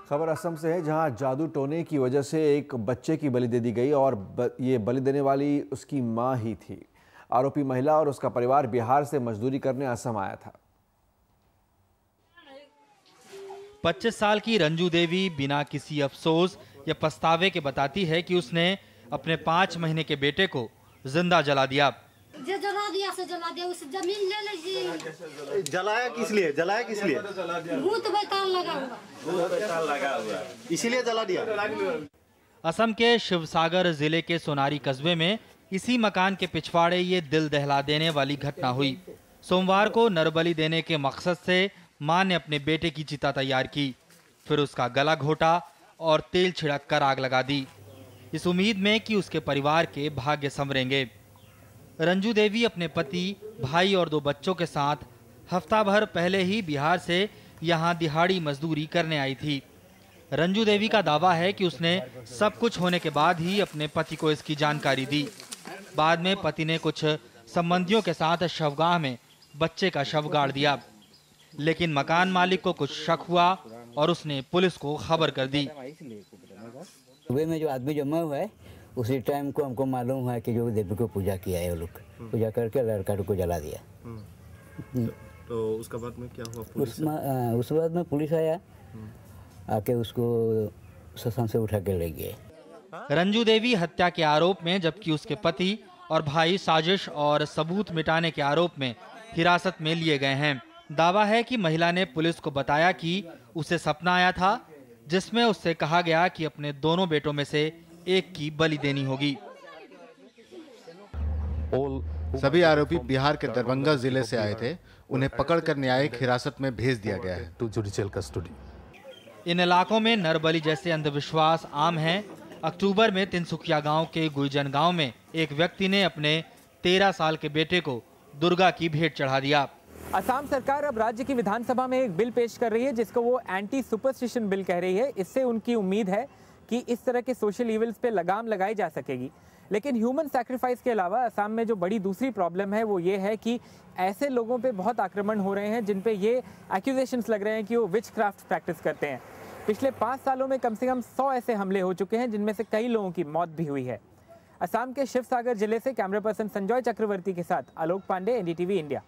खबर असम से है, जहां जादू टोने की वजह से एक बच्चे की बलि दे दी गई और ये बलि देने वाली उसकी मां ही थी। आरोपी महिला और उसका परिवार बिहार से मजदूरी करने असम आया था। 25 साल की रंजू देवी बिना किसी अफसोस या पछतावे के बताती है कि उसने अपने 5 महीने के बेटे को जिंदा जला दिया। जला दिया, उस जमीन ले लीजिए। जलाया किस लिए? जलाया किस लिए? भूत बैताल लगा हुआ, इसीलिए जला दिया। असम के शिवसागर जिले के सोनारी कस्बे में इसी मकान के पिछवाड़े ये दिल दहला देने वाली घटना हुई। सोमवार को नरबली देने के मकसद से मां ने अपने बेटे की चिता तैयार की, फिर उसका गला घोटा और तेल छिड़क कर आग लगा दी, इस उम्मीद में कि उसके परिवार के भाग्य संवरेंगे। रंजू देवी अपने पति, भाई और 2 बच्चों के साथ हफ्ता भर पहले ही बिहार से यहां दिहाड़ी मजदूरी करने आई थी। रंजू देवी का दावा है कि उसने सब कुछ होने के बाद ही अपने पति को इसकी जानकारी दी। बाद में पति ने कुछ संबंधियों के साथ शवगाह में बच्चे का शव गाड़ दिया, लेकिन मकान मालिक को कुछ शक हुआ और उसने पुलिस को खबर कर दी। सुबह में जो आदमी जमा हुआ है उसी टाइम को हमको मालूम हुआ कि जो देवी को पूजा किया है, वो लोग पूजा करके लड़का को जला दिया। तो उसके बाद में क्या हुआ? उस बाद में पुलिस आया, आके उसको शमशान से उठा के ले गए। रंजू देवी हत्या के आरोप में, जबकि उसके पति और भाई साजिश और सबूत मिटाने के आरोप में हिरासत में लिए गए हैं। दावा है कि महिला ने पुलिस को बताया कि उसे सपना आया था जिसमें उससे कहा गया कि अपने दोनों बेटों में से एक की बलि देनी होगी। सभी आरोपी बिहार के दरभंगा जिले से आए थे। उन्हें पकड़कर न्यायिक हिरासत में भेज दिया गया है टू जुडिशियल कस्टडी। इन इलाकों में नरबली जैसे अंधविश्वास आम हैं। अक्टूबर में तिनसुकिया गांव के गुईजन गांव में एक व्यक्ति ने अपने 13 साल के बेटे को दुर्गा की भेंट चढ़ा दिया। असम सरकार अब राज्य की विधानसभा में एक बिल पेश कर रही है जिसको वो एंटी सुपरस्टिशन बिल कह रही है। इससे उनकी उम्मीद है कि इस तरह के सोशल इविल्स पे लगाम लगाई जा सकेगी। लेकिन ह्यूमन सैक्रिफाइस के अलावा असम में जो बड़ी दूसरी प्रॉब्लम है वो ये है कि ऐसे लोगों पे बहुत आक्रमण हो रहे हैं जिन पे ये एक्यूजेशंस लग रहे हैं कि वो विच क्राफ्ट प्रैक्टिस करते हैं। पिछले 5 सालों में कम से कम 100 ऐसे हमले हो चुके हैं जिनमें से कई लोगों की मौत भी हुई है। असम के शिवसागर जिले से कैमरा पर्सन संजय चक्रवर्ती के साथ आलोक पांडे, NDTV इंडिया।